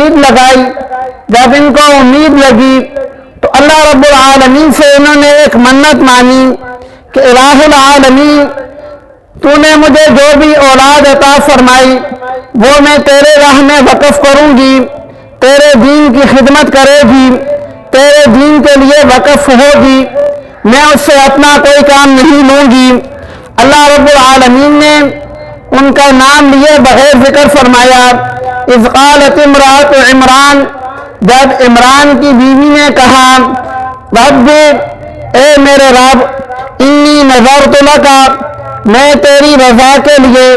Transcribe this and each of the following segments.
امید لگائی، جب ان کو امید لگی تو اللہ رب العالمین سے انہوں نے ایک منت مانی کہ الہ العالمین تو نے مجھے جو بھی اولاد عطا فرمائی وہ میں تیرے راہ میں وقف کروں گی، تیرے دین کی خدمت کرے گی، تیرے دین کے لیے وقف ہوگی، میں اس سے اپنا کوئی کام نہیں لوں گی۔ اللہ رب العالمین نے ان کا نام لیے بغیر ذکر فرمایا، اذ قالت امرأۃ عمران، جب عمران کی بیوی نے کہا رب، اے میرے رب، انی نذرت لک، میں تیری رضا کے لیے،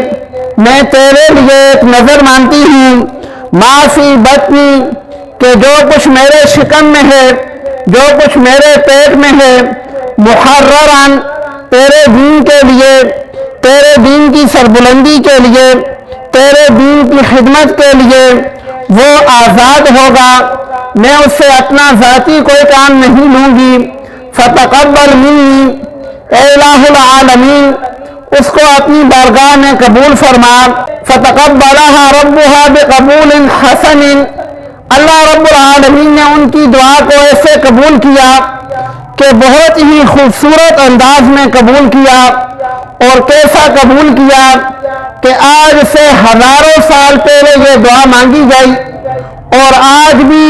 میں تیرے لیے ایک نظر مانتی ہوں، ما فی بطنی، کہ جو کچھ میرے شکم میں ہے، جو کچھ میرے پیٹ میں ہے، محررن، تیرے دین کے لیے، تیرے دین کی سربلندی کے لیے، تیرے دین کی خدمت کے لیے وہ آزاد ہوگا، میں اس سے اپنا ذاتی کوئی کام نہیں لوں گی۔ فتقبل منی، اے الہ العالمین اس کو اپنی بارگاہ میں قبول فرما۔ فتقبلها ربها بقبول حسن، اللہ رب العالمین نے ان کی دعا کو ایسے قبول کیا کہ بہت ہی خوبصورت انداز میں قبول کیا، اور کیسا قبول کیا کہ آج سے ہزاروں سال پہلے یہ دعا مانگی گئی، اور آج بھی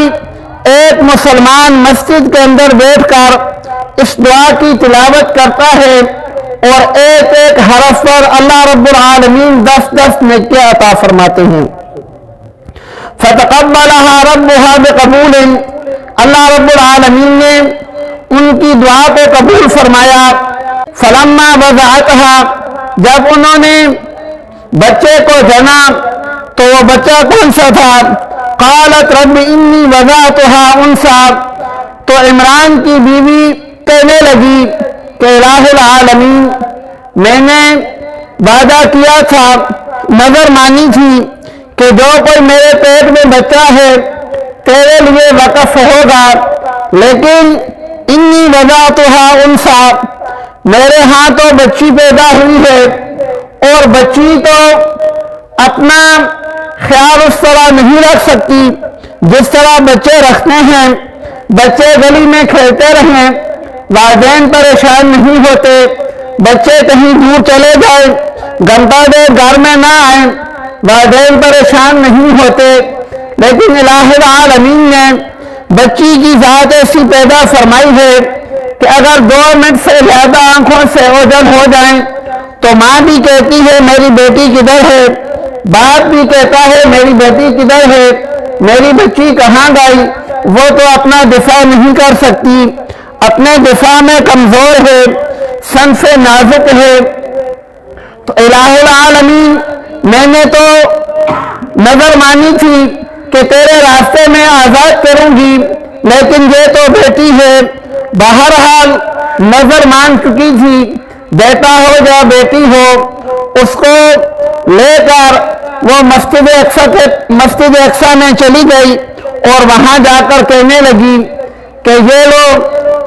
ایک مسلمان مسجد کے اندر بیٹھ کر اس دعا کی تلاوت کرتا ہے، اور ایک ایک حرف پر اللہ رب العالمین 10 نیکیاں عطا فرماتے ہیں۔ فتقبلها ربها بقبول، اللہ رب العالمین نے ان کی دعا کو قبول فرمایا۔ فلما وضعتها، جب انہوں نے بچے کو جنا تو وہ بچہ کون سا تھا؟ قالت رب انی وضعتها انثى، تو عمران کی بیوی کہنے لگی کہ الہ العالمین میں نے وعدہ کیا تھا، نظر مانی تھی کہ جو کوئی میرے پیٹ میں بچہ ہے تیرے لیے وقف ہوگا، لیکن انی وضعتها انثى، میرے ہاں تو بچی پیدا ہوئی ہے، اور بچی تو اپنا خیال اس طرح نہیں رکھ سکتی جس طرح بچے رکھتے ہیں۔ بچے گلی میں کھیلتے رہیں، والدین پریشان نہیں ہوتے، بچے کہیں دور چلے جائیں، گھنٹہ دیر گھر میں نہ آئیں، والدین پریشان نہیں ہوتے، لیکن الہ العالمین نے بچی کی ذات ایسی پیدا فرمائی ہے کہ اگر 2 منٹ سے زیادہ آنکھوں سے اوجھل ہو جائیں تو ماں بھی کہتی ہے میری بیٹی کدھر ہے، باپ بھی کہتا ہے میری بیٹی کدھر ہے، میری بچی کہاں گئی، وہ تو اپنا دفاع نہیں کر سکتی، اپنے دفاع میں کمزور ہے، صنف نازک ہے۔ تو الہ العالمین میں نے تو نظر مانی تھی کہ تیرے راستے میں آزاد کروں گی، لیکن یہ تو بیٹی ہے، بہرحال نظر مان چکی تھی، بیٹا ہو یا بیٹی ہو، اس کو لے کر وہ مسجد اقصی میں چلی گئی، اور وہاں جا کر کہنے لگی کہ یہ لو،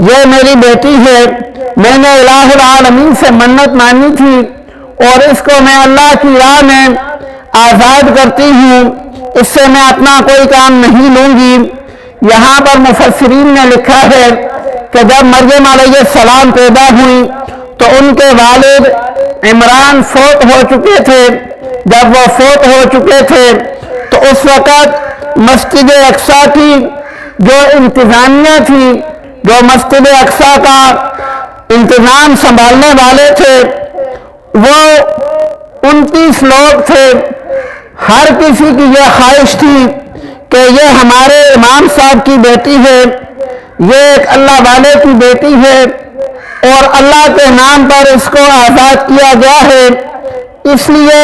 یہ میری بیٹی ہے، میں نے الہ العالمین سے منت مانی تھی، اور اس کو میں اللہ کی راہ میں آزاد کرتی ہوں، اس سے میں اپنا کوئی کام نہیں لوں گی۔ یہاں پر مفسرین نے لکھا ہے کہ جب مریم علیہ السلام پیدا ہوئی تو ان کے والد عمران فوت ہو چکے تھے۔ جب وہ فوت ہو چکے تھے تو اس وقت مسجد اقصی کی جو انتظامیہ تھی، جو مسجد اقصی کا انتظام سنبھالنے والے تھے، وہ 29 لوگ تھے۔ ہر کسی کی یہ خواہش تھی کہ یہ ہمارے امام صاحب کی بیٹی ہے، یہ ایک اللہ والے کی بیٹی ہے، اور اللہ کے نام پر اس کو آزاد کیا گیا ہے، اس لیے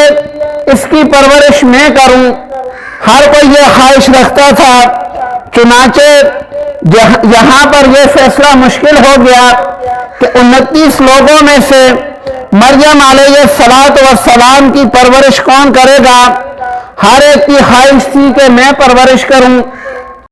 اس کی پرورش میں کروں۔ ہر کوئی یہ خواہش رکھتا تھا، چنانچہ یہاں پر یہ فیصلہ مشکل ہو گیا کہ 29 لوگوں میں سے مریم علیہ السلام کی پرورش کون کرے گا؟ ہر ایک کی خواہش تھی کہ میں پرورش کروں۔